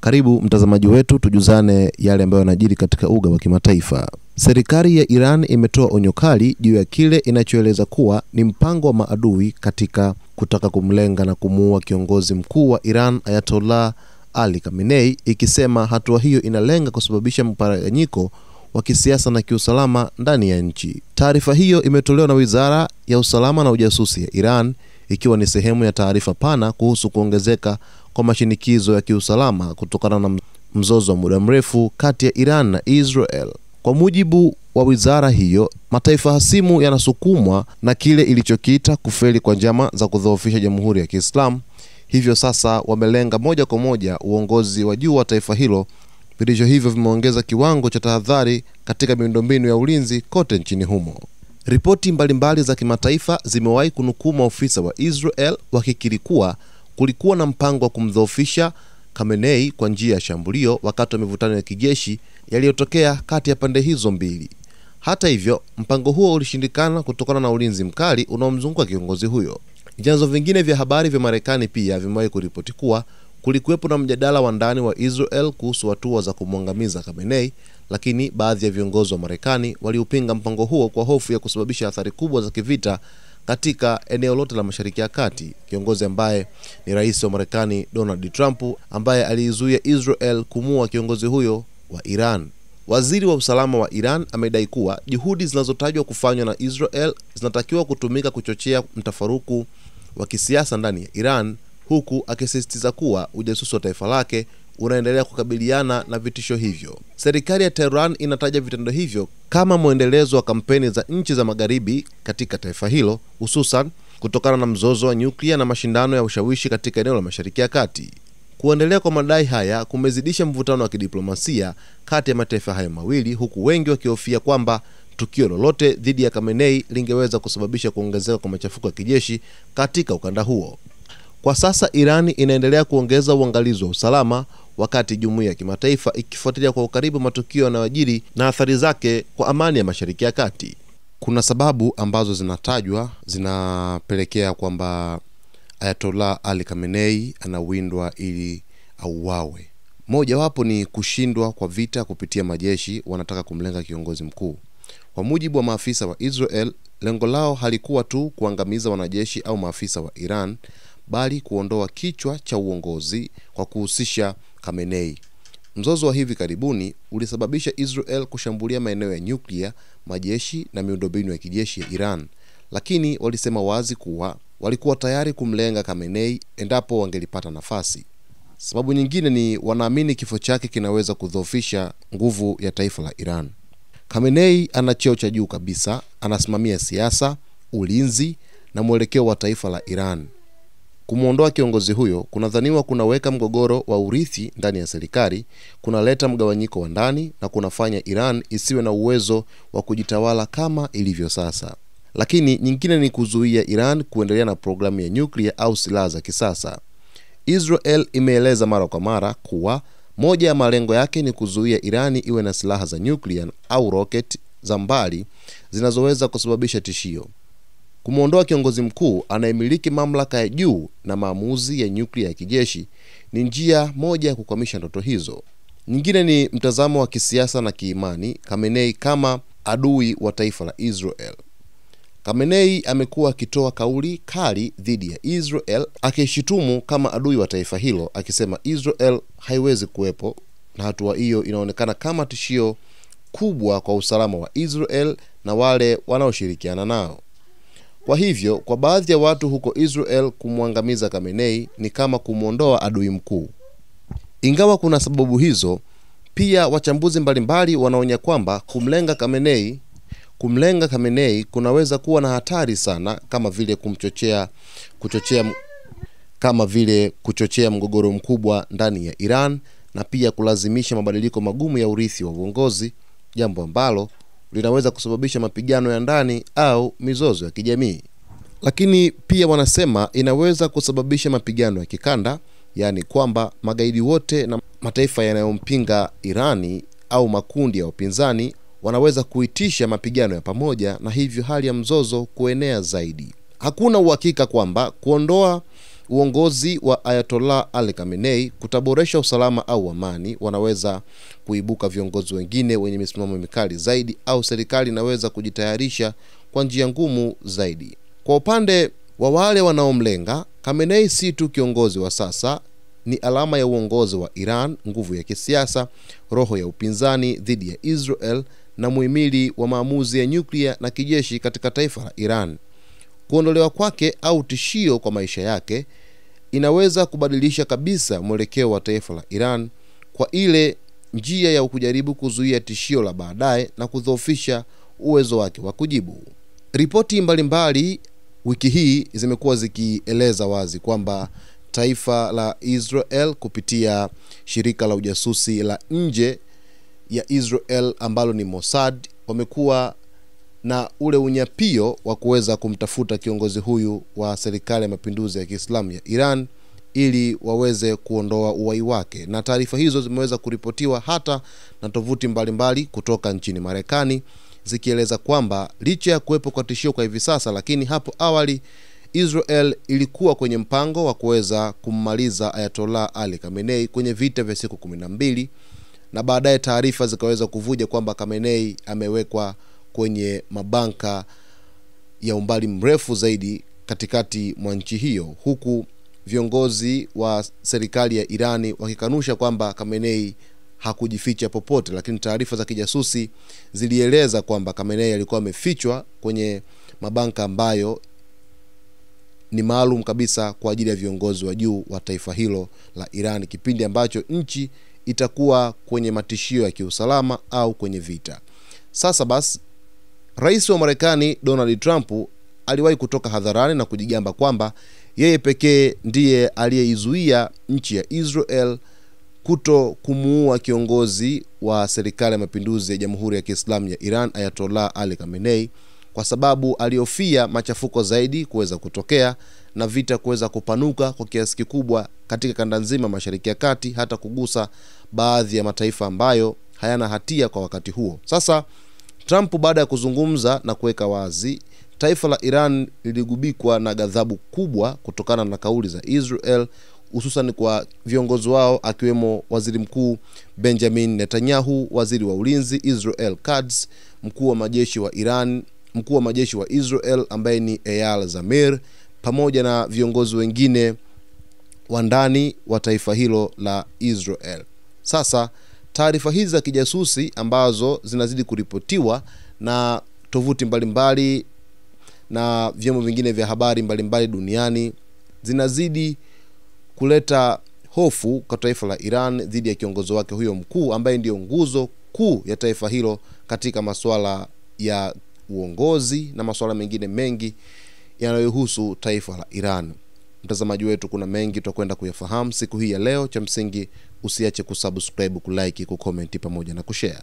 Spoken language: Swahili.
Karibu mtazamaji wetu, tujuzane yale ambayo yanajiri katika uga wa kimataifa. Serikali ya Iran imetoa onyo kali juu ya kile inachoeleza kuwa ni mpango wa maadui katika kutaka kumlenga na kumuua kiongozi mkuu wa Iran Ayatollah Ali Khamenei, ikisema hatua hiyo inalenga kusababisha mparaganyiko wa kisiasa na kiusalama ndani ya nchi. Taarifa hiyo imetolewa na Wizara ya Usalama na Ujasusi ya Iran, ikiwa ni sehemu ya taarifa pana kuhusu kuongezeka kwa mashinikizo ya kiusalama kutokana na mzozo wa muda mrefu kati ya Iran na Israel. Kwa mujibu wa wizara hiyo, mataifa hasimu yanasukumwa na kile ilichokiita kufeli kwa njama za kudhoofisha Jamhuri ya Kiislamu. Hivyo sasa wamelenga moja kwa moja uongozi wa juu wa taifa hilo. Vitisho hivyo vimeongeza kiwango cha tahadhari katika miundombinu ya ulinzi kote nchini humo. Ripoti mbalimbali za kimataifa zimewahi kunukuu maofisa wa Israel wakikiri kuwa kulikuwa na mpango wa kumdhoofisha Khamenei kwa njia ya shambulio wakati wa mivutano ya kijeshi yaliyotokea kati ya pande hizo mbili. Hata hivyo, mpango huo ulishindikana kutokana na ulinzi mkali unaomzunguka kiongozi huyo. Vyanzo vingine vya habari vya Marekani pia vimewahi kuripoti kuwa kulikuwepo na mjadala wa ndani wa Israel kuhusu hatua za kumwangamiza Khamenei, lakini baadhi ya viongozi wa Marekani waliupinga mpango huo kwa hofu ya kusababisha athari kubwa za kivita katika eneo lote la Mashariki ya Kati. Kiongozi ambaye ni rais wa Marekani Donald Trump, ambaye aliizuia Israel kumuua kiongozi huyo wa Iran. Waziri wa usalama wa Iran amedai kuwa juhudi zinazotajwa kufanywa na Israel zinatakiwa kutumika kuchochea mtafaruku wa kisiasa ndani ya Iran, huku akisisitiza kuwa ujasusi wa taifa lake unaendelea kukabiliana na vitisho hivyo. Serikali ya Tehran inataja vitendo hivyo kama muendelezo wa kampeni za nchi za magharibi katika taifa hilo, hususan kutokana na mzozo wa nyuklia na mashindano ya ushawishi katika eneo la Mashariki ya Kati. Kuendelea kwa madai haya kumezidisha mvutano wa kidiplomasia kati ya mataifa hayo mawili, huku wengi wakihofia kwamba tukio lolote dhidi ya Khamenei lingeweza kusababisha kuongezeka kwa machafuko ya kijeshi katika ukanda huo. Kwa sasa Iran inaendelea kuongeza uangalizi wa usalama, wakati jumuiya ya kimataifa ikifuatilia kwa ukaribu matukio yanayojiri na athari zake kwa amani ya Mashariki ya Kati. Kuna sababu ambazo zinatajwa zinapelekea kwamba Ayatollah Ali Khamenei anawindwa ili auawe. Moja wapo ni kushindwa kwa vita kupitia majeshi wanataka kumlenga kiongozi mkuu. Kwa mujibu wa maafisa wa Israel, lengo lao halikuwa tu kuangamiza wanajeshi au maafisa wa Iran, bali kuondoa kichwa cha uongozi kwa kuhusisha Khamenei. Mzozo wa hivi karibuni ulisababisha Israel kushambulia maeneo ya nyuklia, majeshi na miundombinu ya kijeshi ya Iran, lakini walisema wazi kuwa walikuwa tayari kumlenga Khamenei endapo wangelipata nafasi. Sababu nyingine ni wanaamini kifo chake kinaweza kudhoofisha nguvu ya taifa la Iran. Khamenei ana cheo cha juu kabisa, anasimamia siasa, ulinzi na mwelekeo wa taifa la Iran. Kumuondoa kiongozi huyo kunadhaniwa kunaweka mgogoro wa urithi ndani ya serikali, kunaleta mgawanyiko wa ndani na kunafanya Iran isiwe na uwezo wa kujitawala kama ilivyo sasa. Lakini nyingine ni kuzuia Iran kuendelea na programu ya nyuklia au silaha za kisasa. Israel imeeleza mara kwa mara kuwa moja ya malengo yake ni kuzuia Irani iwe na silaha za nyuklia au rocket za mbali zinazoweza kusababisha tishio. Kumuondoa kiongozi mkuu anayemiliki mamlaka ya juu na maamuzi ya nyuklia ya kijeshi ni njia moja ya kukwamisha ndoto hizo. Nyingine ni mtazamo wa kisiasa na kiimani Khamenei kama adui wa taifa la Israel. Khamenei amekuwa akitoa kauli kali dhidi ya Israel, akishutumu kama adui wa taifa hilo, akisema Israel haiwezi kuwepo, na hatua hiyo inaonekana kama tishio kubwa kwa usalama wa Israel na wale wanaoshirikiana nao. Kwa hivyo, kwa baadhi ya watu huko Israel, kumwangamiza Khamenei ni kama kumuondoa adui mkuu. Ingawa kuna sababu hizo, pia wachambuzi mbalimbali wanaonya kwamba kumlenga Khamenei kunaweza kuwa na hatari sana, kama vile kuchochea mgogoro mkubwa ndani ya Iran na pia kulazimisha mabadiliko magumu ya urithi wa uongozi, jambo ambalo linaweza kusababisha mapigano ya ndani au mizozo ya kijamii. Lakini pia wanasema inaweza kusababisha mapigano ya kikanda, yani kwamba magaidi wote na mataifa yanayompinga Irani au makundi ya upinzani wanaweza kuitisha mapigano ya pamoja, na hivyo hali ya mzozo kuenea zaidi. Hakuna uhakika kwamba kuondoa uongozi wa Ayatollah Ali Khamenei kutaboresha usalama au amani, wanaweza kuibuka viongozi wengine wenye misimamo mikali zaidi, au serikali inaweza kujitayarisha kwa njia ngumu zaidi. Kwa upande wa wale wanaomlenga, Khamenei si tu kiongozi wa sasa, ni alama ya uongozi wa Iran, nguvu ya kisiasa, roho ya upinzani dhidi ya Israel na muhimili wa maamuzi ya nyuklia na kijeshi katika taifa la Iran. Kuondolewa kwake au tishio kwa maisha yake inaweza kubadilisha kabisa mwelekeo wa taifa la Iran kwa ile njia ya kujaribu kuzuia tishio la baadaye na kudhoofisha uwezo wake wa kujibu. Ripoti mbalimbali wiki hii zimekuwa zikieleza wazi kwamba taifa la Israel kupitia shirika la ujasusi la nje ya Israel ambalo ni Mossad wamekuwa na ule unyapio wa kuweza kumtafuta kiongozi huyu wa serikali ya mapinduzi ya Kiislamu ya Iran ili waweze kuondoa uhai wake. Na taarifa hizo zimeweza kuripotiwa hata na tovuti mbalimbali kutoka nchini Marekani zikieleza kwamba licha ya kuwepo kwa tishio kwa hivi sasa, lakini hapo awali Israel ilikuwa kwenye mpango wa kuweza kummaliza Ayatollah Ali Khamenei kwenye vita vya siku 12, na baadaye taarifa zikaweza kuvuja kwamba Khamenei amewekwa kwenye mabanka ya umbali mrefu zaidi katikati mwa nchi hiyo, huku viongozi wa serikali ya Irani wakikanusha kwamba Khamenei hakujificha popote. Lakini taarifa za kijasusi zilieleza kwamba Khamenei alikuwa amefichwa kwenye mabanka ambayo ni maalum kabisa kwa ajili ya viongozi wa juu wa taifa hilo la Iran, kipindi ambacho nchi itakuwa kwenye matishio ya kiusalama au kwenye vita. Sasa basi, Rais wa Marekani Donald Trump aliwahi kutoka hadharani na kujigamba kwamba yeye pekee ndiye aliyeizuia nchi ya Israel kuto kumuua kiongozi wa serikali ya mapinduzi ya Jamhuri ya Kiislamu ya Iran Ayatollah Ali Khamenei, kwa sababu alihofia machafuko zaidi kuweza kutokea na vita kuweza kupanuka kwa kiasi kikubwa katika kanda nzima Mashariki ya Kati, hata kugusa baadhi ya mataifa ambayo hayana hatia kwa wakati huo. Sasa Trump baada ya kuzungumza na kuweka wazi, taifa la Iran liligubikwa na ghadhabu kubwa kutokana na kauli za Israel, hususan kwa viongozi wao akiwemo Waziri Mkuu Benjamin Netanyahu, Waziri wa Ulinzi Israel Katz, mkuu wa majeshi wa Iran, mkuu wa majeshi wa Israel ambaye ni Eyal Zamir, pamoja na viongozi wengine wa ndani wa taifa hilo la Israel. Sasa taarifa hizi za kijasusi ambazo zinazidi kuripotiwa na tovuti mbalimbali na vyombo vingine vya habari mbalimbali duniani zinazidi kuleta hofu kwa taifa la Iran dhidi ya kiongozi wake huyo mkuu ambaye ndio nguzo kuu ya taifa hilo katika masuala ya uongozi na masuala mengine mengi yanayohusu taifa la Iran. Mtazamaji wetu, kuna mengi tutakwenda kuyafahamu siku hii ya leo. Cha msingi usiache kusubscribe, kulike, kucomment pamoja na kushare.